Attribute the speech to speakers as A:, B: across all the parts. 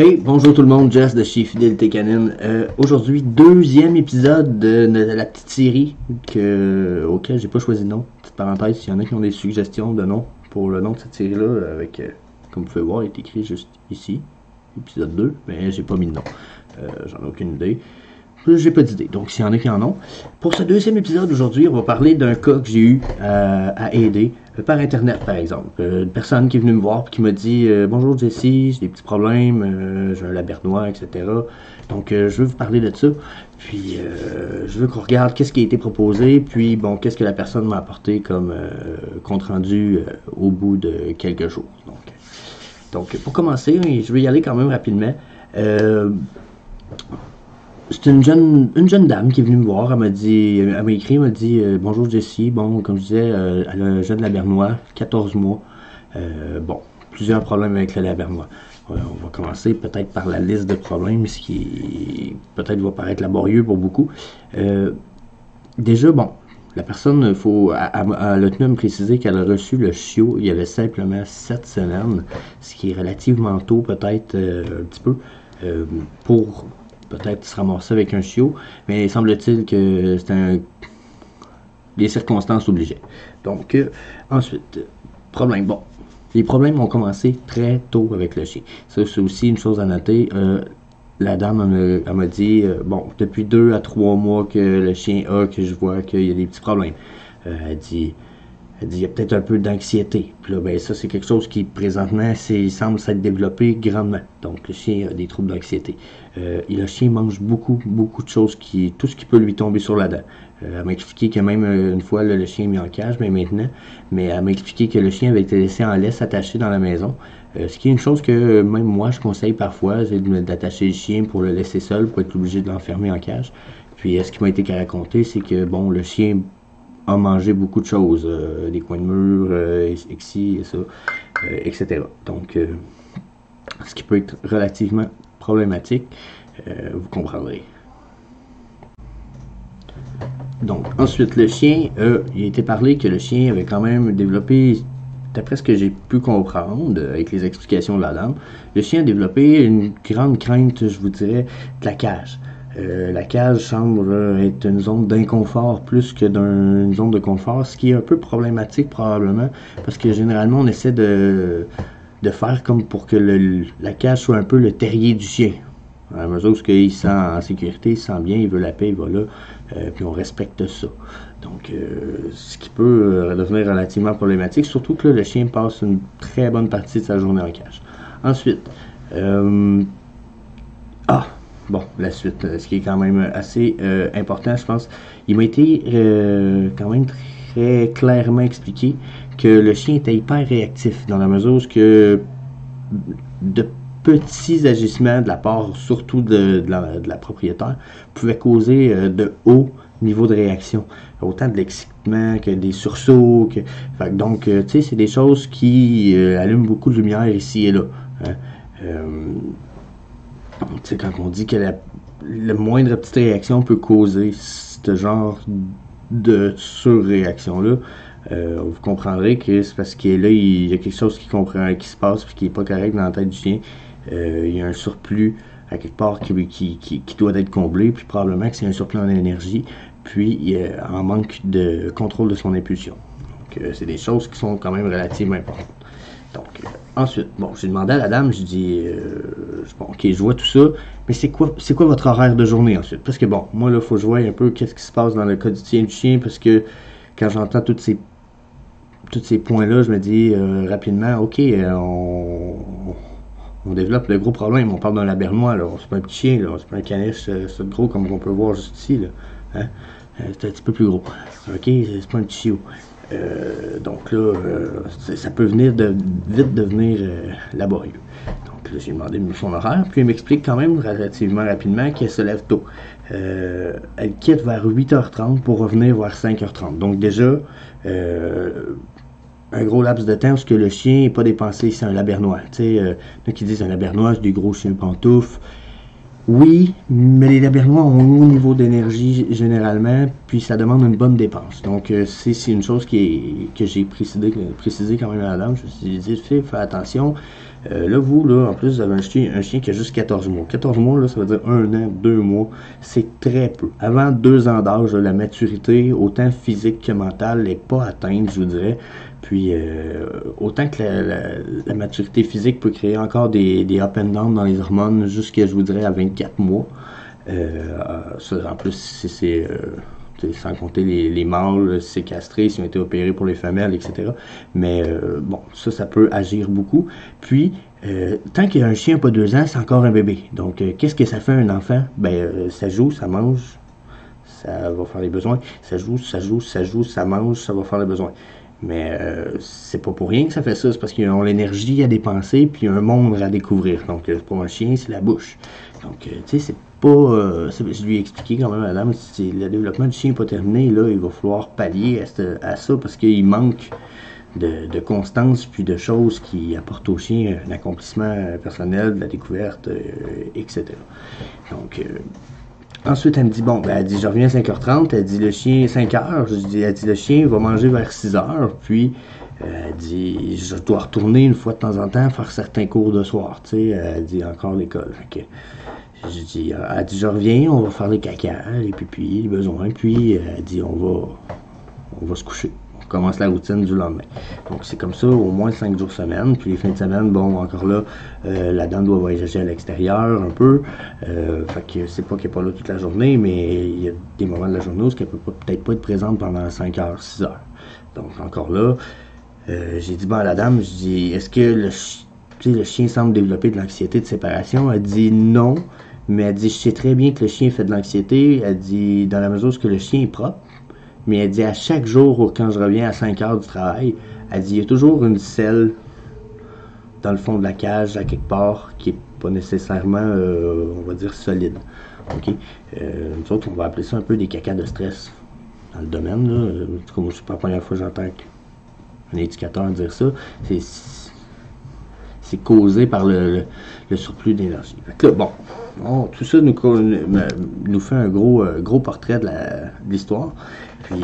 A: Hey, bonjour tout le monde, Jess de chez Fidélité Canine. Aujourd'hui, deuxième épisode de la petite série auquel j'ai pas choisi de nom. Petite parenthèse, s'il y en a qui ont des suggestions de nom pour le nom de cette série-là, avec, comme vous pouvez voir, il est écrit juste ici, épisode 2, mais j'ai pas mis de nom. J'en ai aucune idée. J'ai pas d'idée, donc s'il y en a qui en ont. Pour ce deuxième épisode aujourd'hui, on va parler d'un cas que j'ai eu à aider par internet par exemple. Une personne qui est venue me voir et qui m'a dit bonjour Jessie, j'ai des petits problèmes, j'ai un labernois, etc. Donc je veux vous parler de ça. Puis je veux qu'on regarde qu'est-ce qui a été proposé, puis bon, qu'est-ce que la personne m'a apporté comme compte rendu au bout de quelques jours. Donc pour commencer, je vais y aller quand même rapidement. C'est une jeune dame qui est venue me voir, elle m'a écrit, elle m'a dit bonjour Jessie, bon, comme je disais, elle a un jeune labernois, 14 mois, bon, plusieurs problèmes avec le labernois. On va commencer peut-être par la liste de problèmes, ce qui peut-être va paraître laborieux pour beaucoup. Déjà, bon, la personne, elle a tenu à me préciser qu'elle a reçu le chiot il y avait simplement 7 semaines, ce qui est relativement tôt peut-être un petit peu, pour peut-être se ramasser avec un chiot, mais semble-t-il que les circonstances obligeaient. Donc, ensuite, problème. Bon, les problèmes ont commencé très tôt avec le chien. Ça, c'est aussi une chose à noter. La dame, elle m'a dit, bon, depuis 2 à 3 mois que le chien a, que je vois qu'il y a des petits problèmes. Elle dit, il y a peut-être un peu d'anxiété. Puis là, ben ça, c'est quelque chose qui, présentement, semble s'être développé grandement. Donc, le chien a des troubles d'anxiété. Le chien mange beaucoup de choses, tout ce qui peut lui tomber sur la dent. Elle m'a expliqué que même une fois, là, le chien est mis en cage, mais maintenant, elle m'a expliqué que le chien avait été laissé en laisse attaché dans la maison. Ce qui est une chose que même moi, je conseille parfois, c'est d'attacher le chien pour le laisser seul, pour être obligé de l'enfermer en cage. Puis, ce qui m'a été raconté, c'est que, bon, le chien a mangé beaucoup de choses, des coins de mur, ici et ça, etc. Donc, ce qui peut être relativement problématique, vous comprendrez. Donc, ensuite, le chien, il a été parlé que le chien avait quand même développé, d'après ce que j'ai pu comprendre, avec les explications de la dame, le chien a développé une grande crainte, je vous dirais, de la cage. La cage semble être une zone d'inconfort plus que d'une zone de confort, ce qui est un peu problématique probablement, parce que généralement on essaie de faire comme pour que la cage soit un peu le terrier du chien. À la mesure où il se sent en sécurité, il se sent bien, il veut la paix, il va là, puis on respecte ça. Donc, ce qui peut devenir relativement problématique, surtout que là, le chien passe une très bonne partie de sa journée en cage. Ensuite, bon, la suite, ce qui est quand même assez important, je pense. Il m'a été quand même très clairement expliqué que le chien était hyper réactif, dans la mesure où de petits agissements de la part, surtout de la propriétaire, pouvaient causer de hauts niveaux de réaction. Autant de l'excitement que des sursauts. Donc, tu sais, c'est des choses qui allument beaucoup de lumière ici et là. Hein. Tu sais, quand on dit que la moindre petite réaction peut causer ce genre de surréaction-là, vous comprendrez que c'est parce qu'il est là, il y a quelque chose qui se passe et qui n'est pas correct dans la tête du chien. Il y a un surplus à quelque part qui doit être comblé, puis probablement que c'est un surplus en énergie, puis il est en manque de contrôle de son impulsion. Donc, c'est des choses qui sont quand même relativement importantes. Donc, ensuite, bon, j'ai demandé à la dame, je dis, bon, ok, je vois tout ça, mais c'est quoi votre horaire de journée ensuite? Parce que bon, moi, là, il faut que je voie un peu qu'est-ce qui se passe dans le quotidien du chien, parce que quand j'entends tous ces points-là, je me dis rapidement, ok, on développe le gros problème, on parle d'un labernois, là, c'est pas un petit chien, là, c'est pas un caniche, c'est gros comme on peut voir juste ici, là, hein? C'est un petit peu plus gros, ok, c'est pas un petit chiot. Donc là, ça peut vite devenir laborieux. Donc là, j'ai demandé son horaire, puis il m'explique quand même relativement rapidement qu'elle se lève tôt. Elle quitte vers 8h30 pour revenir vers 5h30. Donc déjà, un gros laps de temps parce que le chien n'est pas dépensé, c'est un labernois. Tu sais, il y en a qui disent un labernois, c'est des gros chiens pantoufles. Oui, mais les labernois ont un haut niveau d'énergie généralement, puis ça demande une bonne dépense. Donc, c'est une chose que j'ai précisé quand même à la dame. Je me suis dit, fais attention. Là, vous, là, en plus, vous avez un chien qui a juste 14 mois. 14 mois, là, ça veut dire 1 an, 2 mois. C'est très peu. Avant 2 ans d'âge, la maturité, autant physique que mentale, n'est pas atteinte, je vous dirais. Puis, autant que la maturité physique peut créer encore des up and down dans les hormones jusqu'à, je vous dirais, à 24 mois. Ça, en plus, sans compter les mâles, si c'est castré, s'ils ont été opérés pour les femelles, etc. Mais bon, ça peut agir beaucoup. Puis, tant qu'il y a un chien pas 2 ans, c'est encore un bébé. Donc, qu'est-ce que ça fait un enfant? Ben, ça joue, ça mange, ça va faire les besoins. Ça joue, ça mange, ça va faire les besoins. Mais c'est pas pour rien que ça fait ça, c'est parce qu'ils ont l'énergie à dépenser, puis un monde à découvrir. Donc, pour un chien, c'est la bouche. Donc, tu sais, c'est pas. Je lui ai expliqué quand même à la dame, si le développement du chien n'est pas terminé, là, il va falloir pallier à ça, parce qu'il manque de constance, puis de choses qui apportent au chien un accomplissement personnel, de la découverte, etc. Donc, ensuite, elle me dit, bon, ben, elle dit, je reviens à 5h30, elle dit, le chien, 5h, elle dit, le chien va manger vers 6h, puis, elle dit, je dois retourner une fois de temps en temps faire certains cours de soir, tu sais, elle dit, encore l'école, fait que, elle dit, je reviens, on va faire les caca, les pipis, les besoins, puis, elle dit, on va se coucher. On commence la routine du lendemain. Donc, c'est comme ça, au moins 5 jours semaine. Puis, les fins de semaine, bon, encore là, la dame doit voyager à l'extérieur un peu. Fait que c'est pas qu'elle n'est pas là toute la journée, mais il y a des moments de la journée où elle peut peut-être pas être présente pendant 5 heures, 6 heures. Donc, encore là, j'ai dit, bon, à la dame, je dis, est-ce que le chien semble développer de l'anxiété de séparation? Elle dit non, mais elle dit, je sais très bien que le chien fait de l'anxiété. Elle dit, dans la mesure où le chien est propre, mais elle dit à chaque jour, quand je reviens à 5 heures du travail, elle dit il y a toujours une selle dans le fond de la cage, à quelque part, qui n'est pas nécessairement, on va dire, solide. OK? Nous autres, on va appeler ça un peu des cacas de stress dans le domaine. Là. Comme moi, c'est pas la première fois que j'entends un éducateur dire ça. C'est causé par le surplus d'énergie. Là, bon, tout ça nous fait un gros portrait de l'histoire. Puis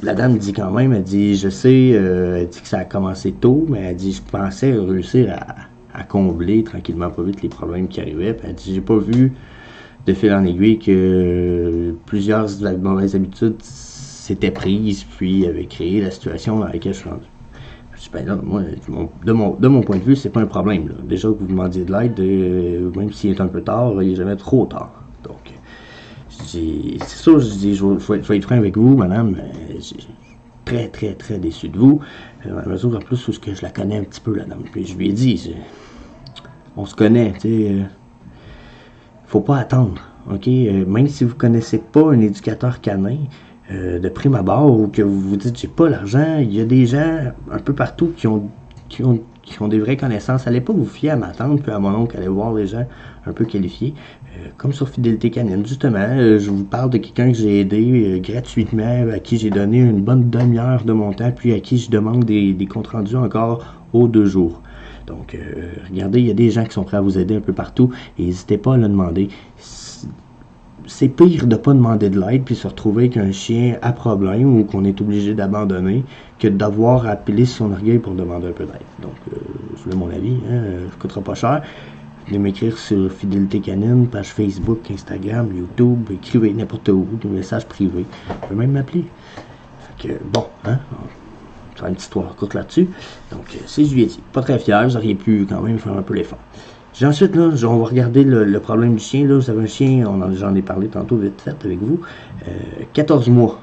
A: la dame dit quand même, elle dit, je sais, elle dit que ça a commencé tôt, mais elle dit, je pensais réussir à combler tranquillement pas vite les problèmes qui arrivaient. Puis elle dit, j'ai pas vu de fil en aiguille que plusieurs mauvaises habitudes s'étaient prises, puis avaient créé la situation dans laquelle je suis rendu. Ben là, moi, de mon point de vue, c'est pas un problème. Là. Déjà que vous demandiez de l'aide, même s'il est un peu tard, il n'est jamais trop tard. Donc, c'est sûr, je dis, je vais être franc avec vous, madame. Je suis très, très, très déçu de vous. À la mesure, en plus, où je la connais un petit peu, la dame. Puis je lui ai dit, on se connaît, tu sais. Faut pas attendre, ok? Même si vous connaissez pas un éducateur canin, de prime abord, ou que vous vous dites j'ai pas l'argent, il y a des gens un peu partout qui ont des vraies connaissances. Allez pas vous fier à ma tante puis à mon oncle, allez voir les gens un peu qualifiés. Comme sur Fidélité Canine, justement, je vous parle de quelqu'un que j'ai aidé gratuitement, à qui j'ai donné une bonne demi-heure de mon temps, puis à qui je demande des comptes rendus encore aux 2 jours. Donc, regardez, il y a des gens qui sont prêts à vous aider un peu partout, et n'hésitez pas à le demander. C'est pire de ne pas demander de l'aide puis se retrouver qu'un chien a problème ou qu'on est obligé d'abandonner que d'avoir à appeler sur son orgueil pour demander un peu d'aide. Donc, je voulais mon avis, ça ne coûtera pas cher. Venez m'écrire sur Fidélité Canine, page Facebook, Instagram, YouTube, écrivez n'importe où, des messages privés. Vous pouvez même m'appeler. Fait que, bon, on va faire une petite histoire courte là-dessus. Donc, c'est je lui ai dit. Pas très fier, vous auriez pu quand même faire un peu l'effort. Ensuite, là, on va regarder le problème du chien. Là, vous avez un chien, j'en ai parlé tantôt vite fait avec vous. 14 mois.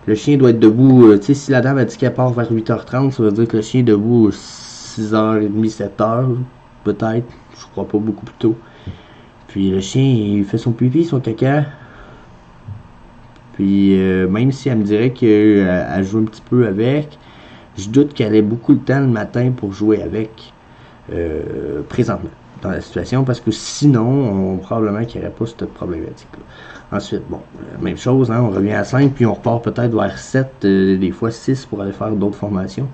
A: Le chien doit être debout. Tu sais, si la dame a dit qu'elle part vers 8h30, ça veut dire que le chien est debout 6h30, 7h, peut-être. Je crois pas beaucoup plus tôt. Puis le chien, il fait son pipi, son caca. Puis même si elle me dirait qu'elle joue un petit peu avec, je doute qu'elle ait beaucoup de temps le matin pour jouer avec. Présentement dans la situation, parce que sinon probablement qu'il n'y aurait pas cette problématique là. Ensuite, bon, même chose, on revient à 5 puis on repart peut-être vers 7, des fois 6 pour aller faire d'autres formations.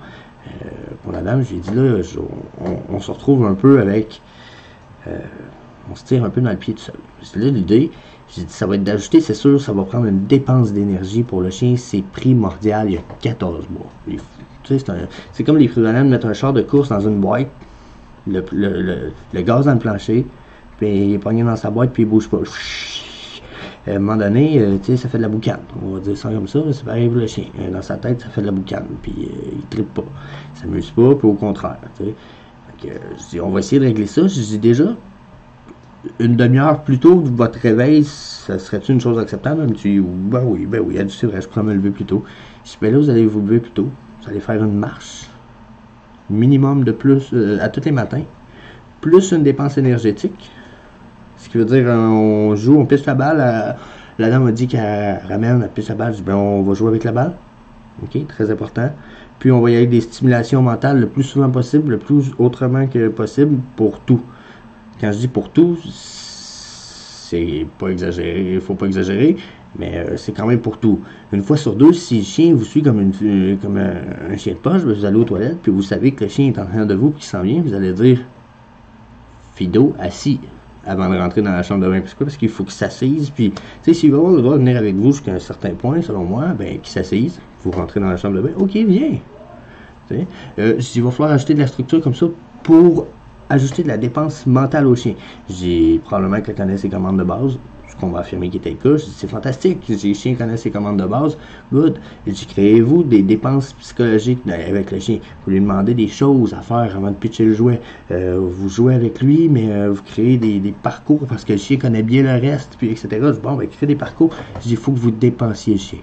A: Pour la dame, j'ai dit là, on se retrouve un peu avec on se tire un peu dans le pied tout seul. C'est là l'idée, J'ai dit, ça va être d'ajouter, c'est sûr, ça va prendre une dépense d'énergie pour le chien, c'est primordial, il y a 14 mois. Tu sais, c'est comme l'équivalent de mettre un char de course dans une boîte, le gaz dans le plancher, puis il est pogné dans sa boîte, puis il bouge pas. À un moment donné, tu sais, ça fait de la boucane. On va dire ça comme ça, c'est pareil pour le chien. Dans sa tête, ça fait de la boucane, puis il trippe pas. Il s'amuse pas, puis au contraire, tu sais. Je dis, on va essayer de régler ça. Je dis déjà, une demi-heure plus tôt que votre réveil, ça serait-tu une chose acceptable? Elle me dit, ben oui, elle dit, c'est vrai, je pourrais me lever plus tôt. Je dis, ben là, vous allez vous lever plus tôt. Vous allez faire une marche, minimum de plus, à tous les matins, plus une dépense énergétique. Ce qui veut dire, on joue, on pisse la balle. La dame m'a dit qu'elle ramène, elle pisse la balle. Je dis, ben on va jouer avec la balle. OK, très important. Puis on va y aller avec des stimulations mentales le plus souvent possible, le plus autrement que possible pour tout. Quand je dis pour tout, c'est pas exagéré, il faut pas exagérer, mais c'est quand même pour tout. Une fois sur deux, si le chien vous suit comme un chien de poche, vous allez aux toilettes, puis vous savez que le chien est en train de vous, puis qu'il s'en vient, vous allez dire Fido, assis, avant de rentrer dans la chambre de bain. Parce qu'il faut qu'il s'assise, puis, tu sais, s'il va avoir le droit de venir avec vous jusqu'à un certain point, selon moi, ben, qu'il s'assise, vous rentrez dans la chambre de bain, ok, viens. Il va falloir ajouter de la structure comme ça pour ajouter de la dépense mentale au chien. J'ai probablement qu'elle connaît ses commandes de base, ce qu'on va affirmer qui était le cas. Je dis, c'est fantastique, les chiens connaissent ses commandes de base, good. Je dis, créez-vous des dépenses psychologiques avec le chien. Vous lui demandez des choses à faire avant de pitcher le jouet. Vous jouez avec lui, mais vous créez des parcours parce que le chien connaît bien le reste, puis etc. Je dis, bon, ben, créez des parcours. Je dis, il faut que vous dépensiez le chien.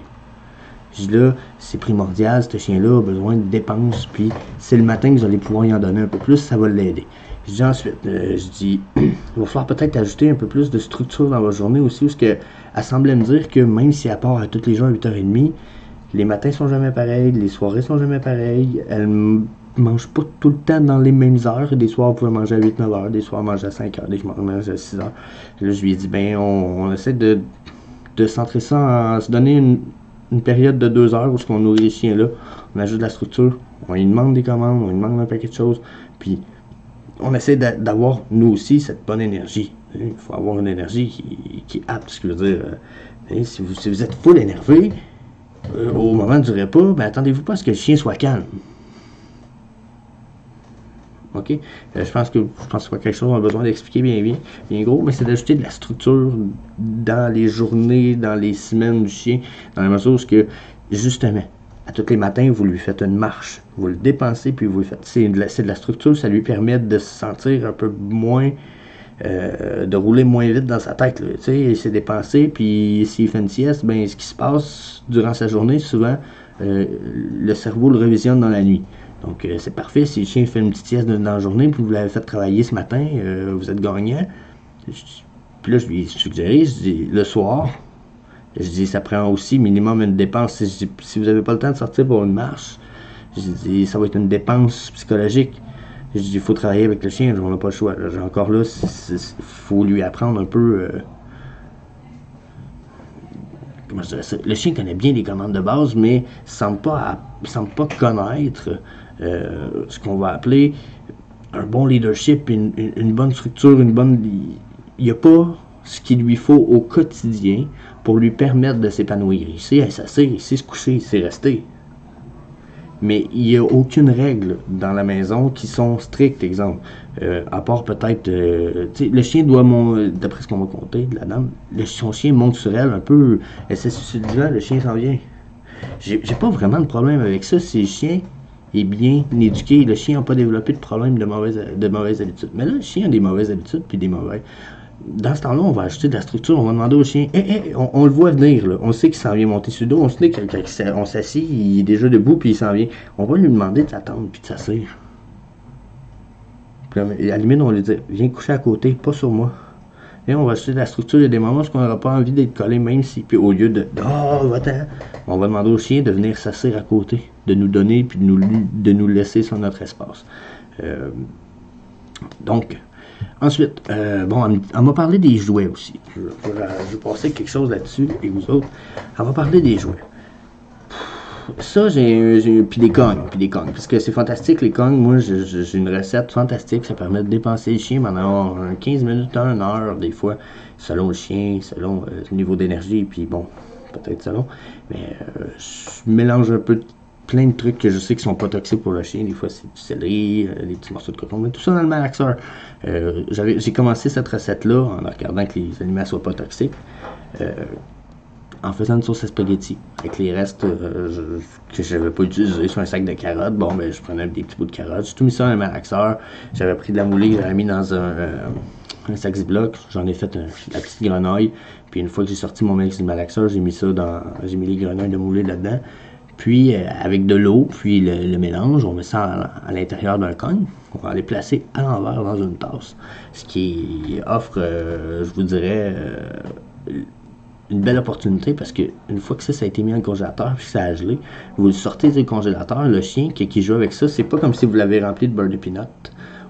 A: Je dis là, c'est primordial, ce chien-là a besoin de dépenses, puis c'est le matin que vous allez pouvoir y en donner un peu plus, ça va l'aider. Je dis ensuite, je dis, il va falloir peut-être ajouter un peu plus de structure dans votre journée aussi, parce qu'elle semblait me dire que même si elle part à tous les jours à 8h30, les matins sont jamais pareils, les soirées sont jamais pareilles, elle mange pas tout le temps dans les mêmes heures. Des soirs, vous pouvez manger à 8-9h, des soirs, manger à 5h, des soirs, manger à 6h. Là, je lui ai dit, ben, on essaie de centrer ça, se donner une période de 2 heures où on nourrit les chiens là, on ajoute de la structure, on lui demande des commandes, on lui demande un paquet de choses, puis on essaie d'avoir, nous aussi, cette bonne énergie. Il faut avoir une énergie qui est apte, ce qui veut dire, si vous êtes full énervé, au moment du repas, ben attendez-vous pas à ce que le chien soit calme. OK? Je pense que c'est pas quelque chose qu'on a besoin d'expliquer bien gros, mais c'est d'ajouter de la structure dans les journées, dans les semaines du chien, dans la mesure où que, justement, à tous les matins, vous lui faites une marche, vous le dépensez, puis vous lui faites. C'est de la structure, ça lui permet de se sentir un peu moins, de rouler moins vite dans sa tête. Tu sais, il s'est dépensé, puis s'il fait une sieste, ben ce qui se passe durant sa journée, souvent, le cerveau le revisionne dans la nuit. Donc, c'est parfait. Si le chien fait une petite sieste dans la journée, puis vous l'avez fait travailler ce matin, vous êtes gagnant. Puis là, je lui ai suggéré, je dis, le soir, je dis, ça prend aussi minimum une dépense. Si vous n'avez pas le temps de sortir pour une marche, je dis, ça va être une dépense psychologique. Je dis, il faut travailler avec le chien, on n'a pas le choix. Là, encore là, il faut lui apprendre un peu... comment je dirais ça? Le chien connaît bien les commandes de base, mais il ne semble pas connaître ce qu'on va appeler un bon leadership, une bonne structure, il n'y a pas ce qu'il lui faut au quotidien pour lui permettre de s'épanouir. Il sait s'asseoir, il sait se coucher, il sait rester. Mais il n'y a aucune règle dans la maison qui sont strictes, exemple. À part peut-être... le chien doit monter, d'après ce qu'on m'a conté de la dame, son chien monte sur elle un peu, elle s'assied sur le divan, le chien s'en vient. J'ai pas vraiment de problème avec ça si le chien est bien éduqué, le chien n'a pas développé de problème de mauvaises habitudes. Mais là, le chien a des mauvaises habitudes puis des mauvaises. Dans ce temps-là, on va ajouter de la structure, on va demander au chien, on le voit venir, là. On sait qu'il s'en vient monter sur le dos, on sait que quand on s'assied, il est déjà debout, puis il s'en vient. On va lui demander de s'attendre, puis de s'asseoir. Puis à la limite, on va lui dire, viens coucher à côté, pas sur moi. Et on va ajouter de la structure, il y a des moments où on n'aura pas envie d'être collé, même si, puis au lieu de, va-t'en, on va demander au chien de venir s'asseoir à côté, de nous donner, puis de nous laisser sur notre espace. Donc, ensuite, on m'a parlé des jouets aussi. Je vais passer quelque chose là-dessus, et vous autres. On va parler des jouets. Ça, puis des cognes, parce que c'est fantastique, les cognes. Moi, j'ai une recette fantastique, ça permet de dépenser le chien pendant 15 minutes, 1 heure, des fois. Ils selon le chien, selon le niveau d'énergie, puis bon, peut-être selon. Mais je mélange un peu plein de trucs que je sais qui sont pas toxiques pour le chien. Des fois, c'est du céleri, des petits morceaux de coton, mais tout ça dans le malaxeur. J'ai commencé cette recette-là en regardant que les aliments soient pas toxiques. En faisant une sauce à spaghetti avec les restes que j'avais pas utilisés sur un sac de carottes. Bon, ben, je prenais des petits bouts de carottes. J'ai tout mis ça dans un malaxeur. J'avais pris de la moulée, j'avais mis dans un sac Ziploc. J'en ai fait la petite grenaille. Puis une fois que j'ai sorti mon mix du malaxeur, j'ai mis les grenouilles de moulée là-dedans. Puis avec de l'eau, puis le mélange, on met ça à l'intérieur d'un cogne. On va les placer à l'envers dans une tasse. Ce qui offre, je vous dirais, une belle opportunité parce que une fois que ça a été mis dans le congélateur puis que ça a gelé, vous le sortez du congélateur, le chien qui joue avec ça, c'est pas comme si vous l'avez rempli de beurre de peanut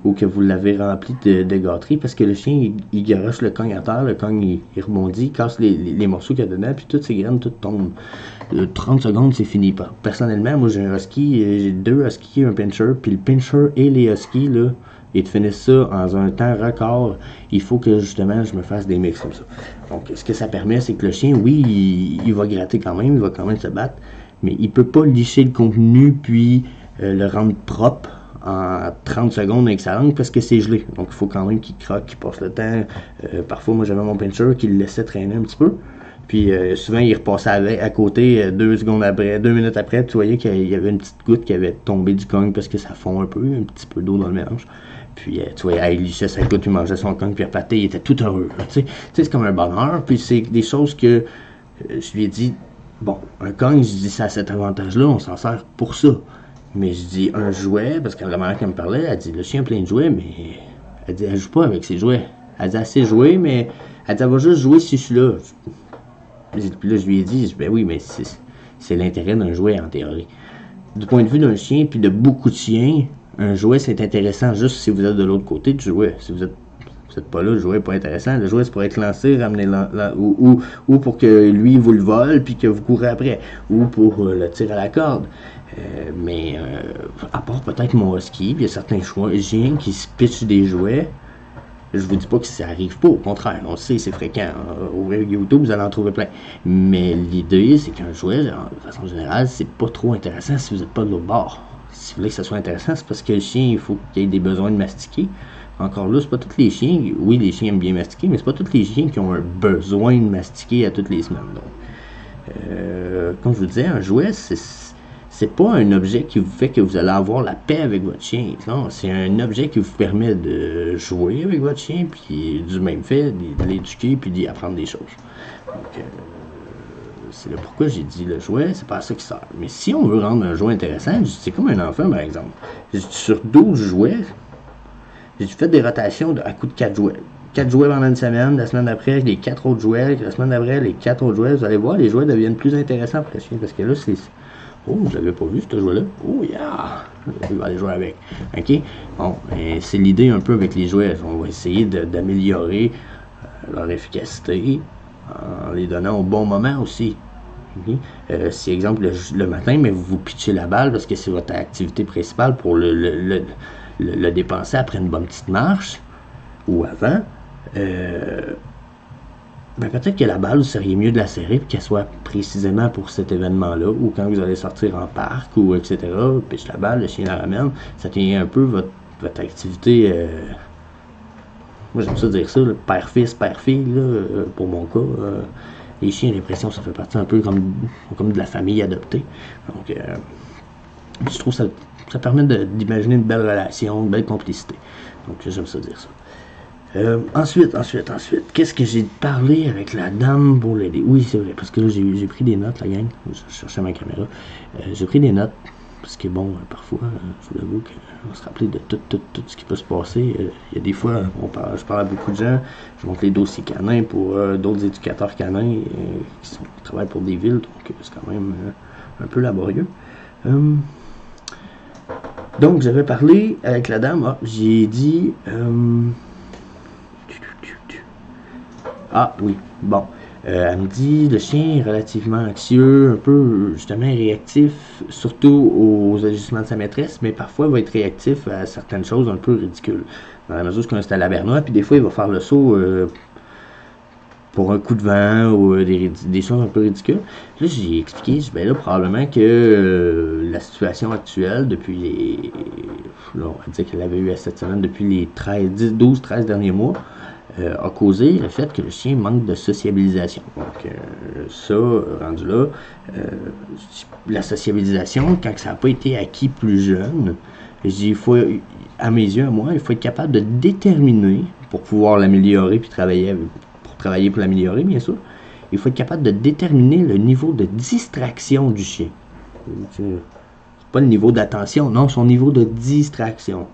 A: ou que vous l'avez rempli de gâterie parce que le chien il garoche le cogne à terre, le cogne il rebondit, il casse les morceaux qu'il y a dedans puis toutes ces graines toutes tombent. 30 secondes c'est fini. Personnellement, moi j'ai un husky, j'ai 2 huskies, un pinscher, puis le pinscher et les huskies là, et de finir ça en un temps record, il faut que justement je me fasse des mix comme ça. Donc ce que ça permet, c'est que le chien, oui, il va gratter quand même, il va quand même se battre, mais il peut pas licher le contenu puis le rendre propre en 30 secondes avec sa langue parce que c'est gelé. Donc il faut quand même qu'il croque, qu'il passe le temps. Parfois, moi j'avais mon pincher qui le laissait traîner un petit peu. Puis souvent, il repassait à côté 2 secondes après, 2 minutes après, tu voyais qu'il y avait une petite goutte qui avait tombé du cogne parce que ça fond un peu, un petit peu d'eau dans le mélange. Puis, tu vois, il lichait sa goutte, il mangeait son cogne, puis il repartait, il était tout heureux. Tu sais, c'est comme un bonheur. Puis, c'est des choses que je lui ai dit, bon, un cogne, je dis, ça a cet avantage-là, on s'en sert pour ça. Mais je dis, un jouet, parce que la mère qui me parlait, elle dit, le chien a plein de jouets, mais elle dit, elle joue pas avec ses jouets. Elle dit, assez jouer, mais elle dit, elle va juste jouer si je suis là. Puis là, je lui ai dit, ben oui, mais c'est l'intérêt d'un jouet en théorie. Du point de vue d'un chien, puis de beaucoup de chiens, un jouet, c'est intéressant juste si vous êtes de l'autre côté du jouet. Si vous êtes pas là, le jouet n'est pas intéressant. Le jouet, c'est pour être lancé, ramener ou pour que lui vous le vole, puis que vous courez après. Ou pour le tir à la corde. Mais à part peut-être mon husky, puis il y a certains chiens qui se pitchent des jouets. Je vous dis pas que ça arrive pas, au contraire, on sait, c'est fréquent. Ouvrir YouTube, vous allez en trouver plein. Mais l'idée, c'est qu'un jouet, de façon générale, c'est pas trop intéressant si vous n'êtes pas de l'autre bord. Si vous voulez que ça soit intéressant, c'est parce que le chien, il faut qu'il ait des besoins de mastiquer. Encore là, c'est pas tous les chiens, oui, les chiens aiment bien mastiquer, mais c'est pas tous les chiens qui ont un besoin de mastiquer à toutes les semaines. Donc, comme je vous disais, un jouet, c'est pas un objet qui vous fait que vous allez avoir la paix avec votre chien. Non, c'est un objet qui vous permet de jouer avec votre chien, puis du même fait, de l'éduquer, puis d'y apprendre des choses. Donc, c'est là pourquoi j'ai dit le jouet, c'est pas à ça qui sert. Mais si on veut rendre un jouet intéressant, c'est comme un enfant, par exemple. Sur 12 jouets, j'ai fait des rotations à coup de 4 jouets. 4 jouets pendant une semaine, la semaine d'après, les 4 autres jouets, la semaine d'après, les 4 autres jouets. Vous allez voir, les jouets deviennent plus intéressants pour le chien, parce que là, c'est... Oh, je l'avais pas vu, ce jouet-là. Oh, yeah! Il va aller jouer avec. OK? Bon, c'est l'idée un peu avec les jouets. On va essayer d'améliorer leur efficacité en les donnant au bon moment aussi. Okay? Si, exemple, le matin, mais vous pitchez la balle parce que c'est votre activité principale pour le dépenser après une bonne petite marche ou avant, ben peut-être que la balle, vous seriez mieux de la serrer et qu'elle soit précisément pour cet événement-là, ou quand vous allez sortir en parc, ou etc., pitch la balle, le chien la ramène, ça tient un peu votre activité, moi j'aime ça dire ça, père-fils, père-fille, pour mon cas, les chiens, j'ai l'impression que ça fait partie un peu comme de la famille adoptée, donc je trouve que ça permet d'imaginer une belle relation, une belle complicité, donc j'aime ça dire ça. Ensuite, qu'est-ce que j'ai parlé avec la dame pour l'aider? Oui, c'est vrai, parce que là, j'ai pris des notes, la gang. Je cherchais ma caméra. J'ai pris des notes, parce que bon, parfois, je vous avoue qu'on va se rappeler de tout ce qui peut se passer. Il y a des fois, je parle à beaucoup de gens, je montre les dossiers canins pour d'autres éducateurs canins qui travaillent pour des villes, donc c'est quand même un peu laborieux. Donc, j'avais parlé avec la dame, j'ai dit... Ah oui, bon. Elle me dit, le chien est relativement anxieux, un peu justement réactif, surtout aux agissements de sa maîtresse, mais parfois il va être réactif à certaines choses un peu ridicules. Dans la mesure où c'est à la bernois, puis des fois il va faire le saut pour un coup de vent ou des choses un peu ridicules. Là, j'ai expliqué, ben là, probablement que la situation actuelle, depuis là, on va dire qu'elle avait eu à cette semaine, depuis les 12, 13 derniers mois, a causé le fait que le chien manque de sociabilisation. Donc, ça, rendu là, la sociabilisation, quand ça n'a pas été acquis plus jeune, je dis, il faut, à mes yeux, à moi, il faut être capable de déterminer, pour pouvoir l'améliorer, puis travailler pour l'améliorer, bien sûr, il faut être capable de déterminer le niveau de distraction du chien. C'est pas le niveau d'attention, non, son niveau de distraction.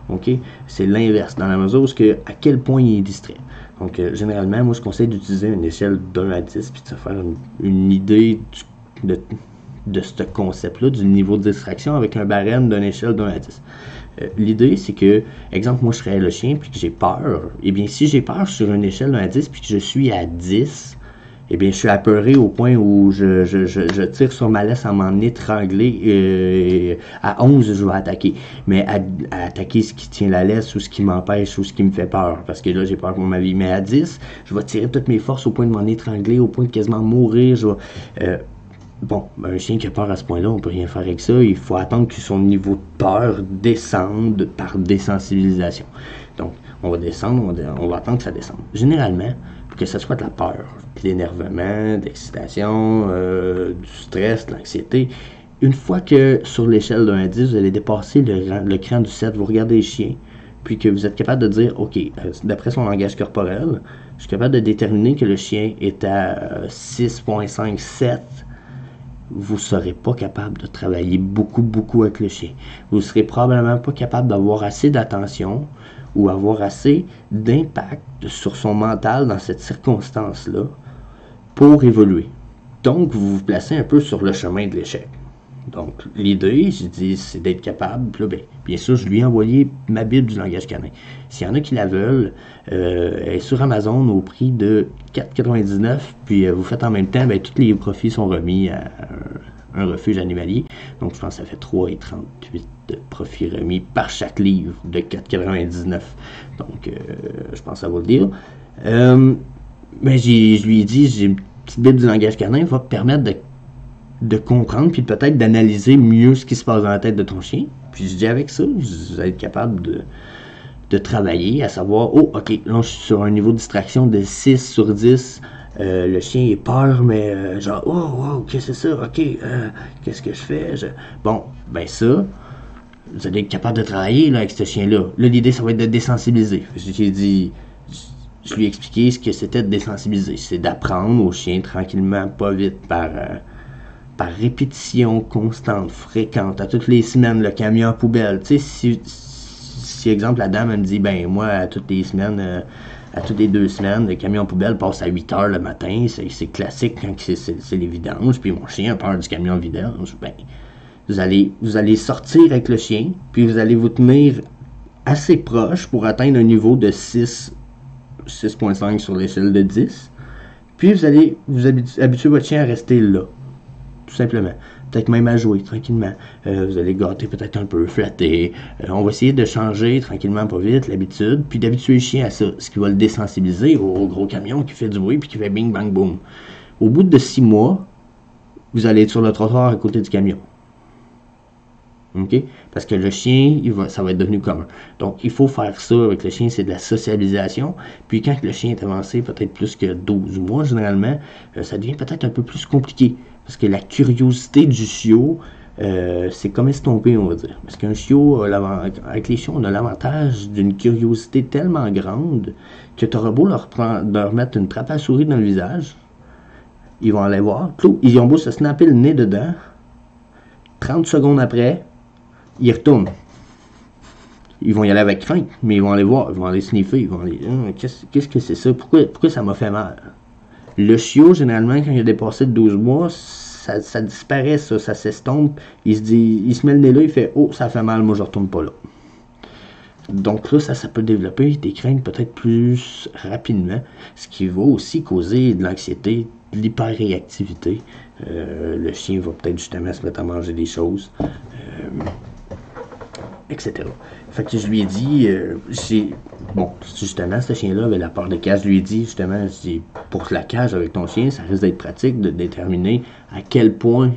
A: OK? C'est l'inverse, dans la mesure où à quel point il est distrait. Donc, généralement, moi, je conseille d'utiliser une échelle d'1 à 10, puis de se faire une idée de ce concept-là, du niveau de distraction, avec un barème d'une échelle d'1 à 10. L'idée, c'est que, exemple, moi, je serais le chien, puis que j'ai peur. Eh bien, si j'ai peur sur une échelle d'1 à 10, puis que je suis à 10, eh bien, je suis apeuré au point où je tire sur ma laisse à m'en étrangler. À 11, je vais attaquer. Mais à attaquer ce qui tient la laisse ou ce qui m'empêche ou ce qui me fait peur. Parce que là, j'ai peur pour ma vie. Mais à 10, je vais tirer toutes mes forces au point de m'en étrangler, au point de quasiment mourir. Bon, un chien qui a peur à ce point-là, on peut rien faire avec ça. Il faut attendre que son niveau de peur descende par désensibilisation. Donc, on va descendre, on va attendre que ça descende. Généralement, pour que ce soit de la peur, de l'énervement, de l'excitation, du stress, de l'anxiété, une fois que sur l'échelle de 1 à 10, vous allez dépasser le cran du 7, vous regardez le chien, puis que vous êtes capable de dire, OK, d'après son langage corporel, je suis capable de déterminer que le chien est à 6.5, 7, vous ne serez pas capable de travailler beaucoup avec le chien. Vous ne serez probablement pas capable d'avoir assez d'attention ou avoir assez d'impact sur son mental dans cette circonstance-là pour évoluer. Donc, vous vous placez un peu sur le chemin de l'échec. Donc, l'idée, je dis, c'est d'être capable. Puis là, bien sûr, je lui ai envoyé ma Bible du langage canin. S'il y en a qui la veulent, elle est sur Amazon au prix de 4,99. Puis vous faites en même temps, tous les profits sont remis à un refuge animalier. Donc, je pense que ça fait 3,38 de profits remis par chaque livre de 4,99. Donc, je pense que ça vaut le dire. Mais je lui ai dit, j'ai une petite Bible du langage canin, va te permettre de comprendre, puis peut-être d'analyser mieux ce qui se passe dans la tête de ton chien. Puis je dis avec ça, vous allez être capable de travailler, à savoir, oh, ok, là je suis sur un niveau de distraction de 6 sur 10, le chien est peur, mais genre, oh, qu'est-ce que c'est ça, ok, qu'est-ce que je fais, bon, ben ça, vous allez être capable de travailler là, avec ce chien-là. Là, l'idée, ça va être de désensibiliser. J'ai dit, je lui ai expliqué ce que c'était de désensibiliser. C'est d'apprendre au chien tranquillement, pas vite, par répétition constante, fréquente, à toutes les semaines, le camion à poubelle. Tu sais, si exemple, la dame, elle me dit, ben, moi, à toutes les semaines, à toutes les 2 semaines, le camion à poubelle passe à 8 heures le matin, c'est classique quand c'est les vidanges, puis mon chien a peur du camion vidange, ben, vous allez sortir avec le chien, puis vous allez vous tenir assez proche pour atteindre un niveau de 6.5 sur l'échelle de 10, puis vous allez vous habituer votre chien à rester là. Tout simplement. Peut-être même à jouer tranquillement. Vous allez gâter peut-être un peu, flatter. On va essayer de changer tranquillement, pas vite, l'habitude, puis d'habituer le chien à ça, ce qui va le désensibiliser au gros camion qui fait du bruit puis qui fait bing, bang, boom. Au bout de 6 mois, vous allez être sur le trottoir à côté du camion. OK? Parce que le chien, ça va être devenu commun. Donc, il faut faire ça avec le chien, c'est de la socialisation. Puis quand le chien est avancé, peut-être plus que 12 mois, généralement, ça devient peut-être un peu plus compliqué. Parce que la curiosité du chiot, c'est comme estompé, on va dire. Parce qu'un chiot, avec les chiots, on a l'avantage d'une curiosité tellement grande que tu auras beau leur mettre une trappe à souris dans le visage, ils vont aller voir. Ils ont beau se snapper le nez dedans, 30 secondes après, ils retournent. Ils vont y aller avec crainte, mais ils vont aller voir, ils vont aller sniffer, ils vont aller, qu'est-ce que c'est ça? Pourquoi ça m'a fait mal? Le chiot, généralement, quand il a dépassé de 12 mois, ça disparaît, ça s'estompe. Il se met le nez là, il fait, oh, ça fait mal, moi je retourne pas là. Donc là, ça peut développer des craintes peut-être plus rapidement, ce qui va aussi causer de l'anxiété, de l'hyperréactivité. Le chien va peut-être justement se mettre à manger des choses. etc. Fait que je lui ai dit, bon, justement, ce chien-là avait la peur de cage. Je lui ai dit, justement, pour la cage avec ton chien, ça risque d'être pratique de déterminer à quel point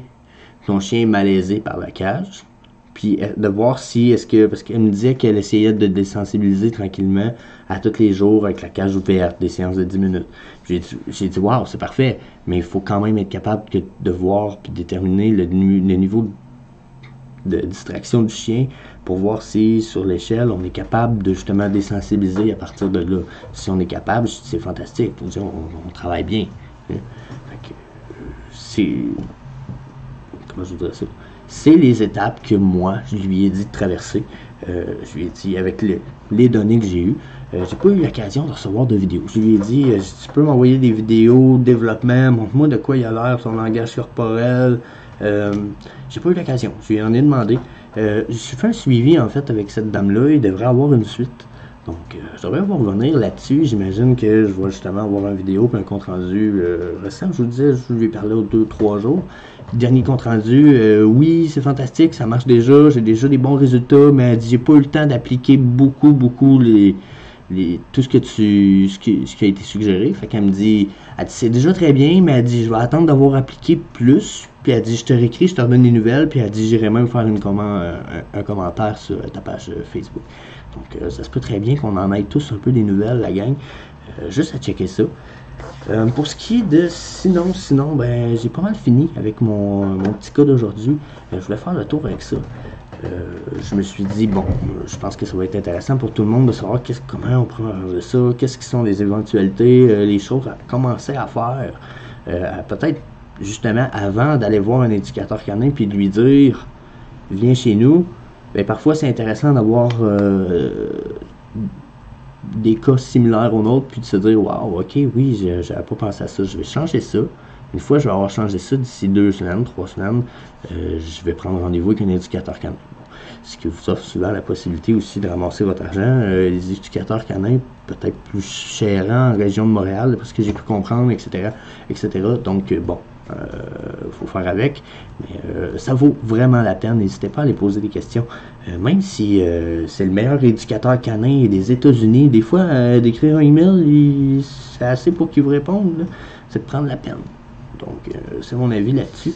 A: ton chien est malaisé par la cage. Puis de voir si, parce qu'elle me disait qu'elle essayait de désensibiliser tranquillement à tous les jours avec la cage ouverte, des séances de 10 minutes. J'ai dit, waouh, c'est parfait, mais il faut quand même être capable de voir puis déterminer le niveau de distraction du chien pour voir si sur l'échelle on est capable de justement désensibiliser à partir de là. Si on est capable, c'est fantastique. On travaille bien. C'est. Comment je voudrais ça? C'est les étapes que moi, je lui ai dit de traverser. Je lui ai dit, avec les données que j'ai eues, j'ai pas eu l'occasion de recevoir de vidéos. Je lui ai dit, tu peux m'envoyer des vidéos, développement, montre-moi de quoi il a l'air, son langage corporel. J'ai pas eu l'occasion. Je lui en ai demandé. J'ai fait un suivi, en fait, avec cette dame-là. Il devrait avoir une suite. Donc, je devrais vous revenir là-dessus. J'imagine que je vais justement avoir une vidéo et un compte-rendu récent. Je vous disais, je lui ai parlé aux 2-3 jours. Dernier compte-rendu, oui, c'est fantastique, ça marche déjà, j'ai déjà des bons résultats, mais elle dit, j'ai pas eu le temps d'appliquer beaucoup tout ce qui a été suggéré. Fait qu'elle me dit, c'est déjà très bien, mais elle dit, je vais attendre d'avoir appliqué plus. Puis elle dit, je te réécris, je te redonne des nouvelles. Puis elle dit, j'irai même faire un commentaire sur ta page Facebook. Donc ça se peut très bien qu'on en ait tous un peu des nouvelles, la gang. Juste à checker ça. Pour ce qui est de sinon, ben j'ai pas mal fini avec mon petit cas d'aujourd'hui. Je voulais faire le tour avec ça. Je me suis dit, bon, je pense que ça va être intéressant pour tout le monde de savoir comment on prend de ça, qu'est-ce qui sont les éventualités, les choses à commencer à faire. Peut-être justement avant d'aller voir un éducateur canin puis de lui dire, viens chez nous. Ben, parfois c'est intéressant d'avoir des cas similaires aux nôtres, puis de se dire, waouh, ok, oui, j'avais pas pensé à ça, je vais changer ça. Une fois, je vais avoir changé ça d'ici 2 semaines, 3 semaines, je vais prendre rendez-vous avec un éducateur canin. Ce qui vous offre souvent la possibilité aussi de ramasser votre argent. Les éducateurs canins, peut-être plus chers en région de Montréal, parce que j'ai pu comprendre, etc. Donc, bon, faut faire avec. Mais ça vaut vraiment la peine. N'hésitez pas à les poser des questions. Même si c'est le meilleur éducateur canin des États-Unis, des fois, d'écrire un email, c'est assez pour qu'ils vous répondent. C'est de prendre la peine. Donc, c'est mon avis là-dessus.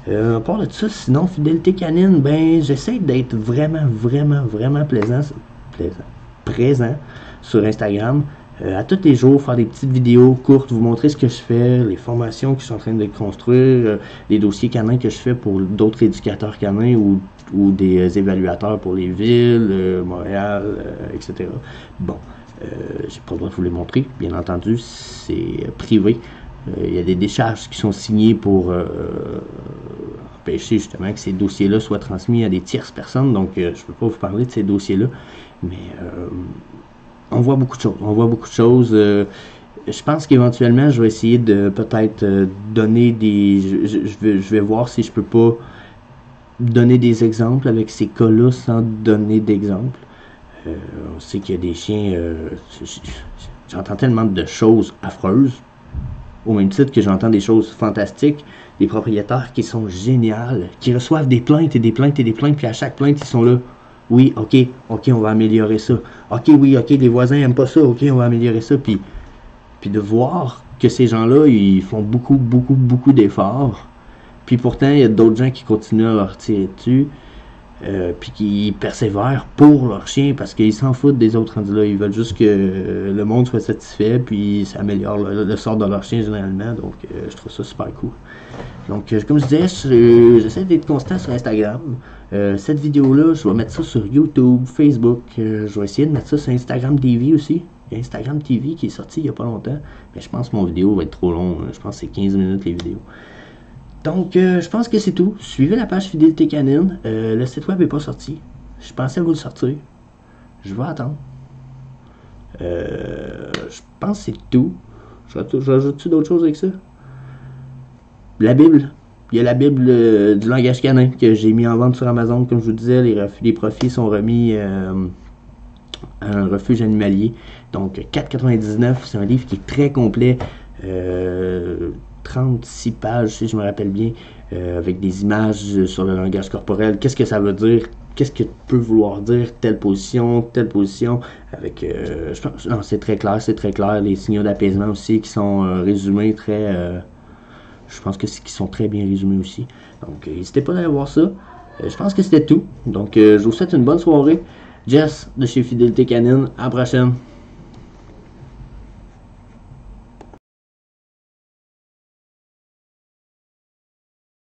A: À part de ça, sinon, fidélité canine, ben, j'essaie d'être vraiment présent sur Instagram. À tous les jours, faire des petites vidéos courtes, vous montrer ce que je fais, les formations que je suis en train de construire, les dossiers canins que je fais pour d'autres éducateurs canins ou des évaluateurs pour les villes, Montréal, etc. Bon, j'ai pas le droit de vous les montrer, bien entendu, c'est privé. Il y a des décharges qui sont signées pour empêcher justement que ces dossiers-là soient transmis à des tierces personnes. Donc, je ne peux pas vous parler de ces dossiers-là. Mais on voit beaucoup de choses. Je pense qu'éventuellement, je vais essayer de peut-être donner des... Je vais voir si je peux pas donner des exemples avec ces cas-là sans donner d'exemples. On sait qu'il y a des chiens... j'entends tellement de choses affreuses. Au même titre que j'entends des choses fantastiques, des propriétaires qui sont géniales, qui reçoivent des plaintes et des plaintes et des plaintes, puis à chaque plainte, ils sont là. Oui, ok, on va améliorer ça. Ok, les voisins aiment pas ça, ok, on va améliorer ça. Puis de voir que ces gens-là, ils font beaucoup d'efforts. Puis pourtant, il y a d'autres gens qui continuent à leur tirer dessus. Puis qui persévèrent pour leur chien parce qu'ils s'en foutent des autres rendus là. Ils veulent juste que le monde soit satisfait puis ça améliore le sort de leur chien généralement. Donc je trouve ça super cool. Donc comme je disais, j'essaie d'être constant sur Instagram. Cette vidéo-là, je vais mettre ça sur YouTube, Facebook. Je vais essayer de mettre ça sur Instagram TV aussi. Il y a Instagram TV qui est sorti il n'y a pas longtemps. Mais je pense que mon vidéo va être trop long. Je pense que c'est 15 minutes les vidéos. Donc, je pense que c'est tout. Suivez la page Fidélité Canine. Le site web n'est pas sorti. Je pensais vous le sortir. Je vais attendre. Je pense que c'est tout. J'ajoute-tu d'autres choses avec ça? La Bible. Il y a la Bible du langage canin que j'ai mis en vente sur Amazon. Comme je vous disais, les profits sont remis à un refuge animalier. Donc, 4,99. C'est un livre qui est très complet. 36 pages, si je me rappelle bien, avec des images sur le langage corporel. Qu'est-ce que ça veut dire? qu'est-ce que peut vouloir dire telle position, avec, je pense, non, c'est très clair, les signaux d'apaisement aussi qui sont résumés je pense qui sont très bien résumés aussi. Donc, n'hésitez pas d'aller voir ça. Je pense que c'était tout. Donc, je vous souhaite une bonne soirée. Jess de chez Fidélité Canine, à la prochaine.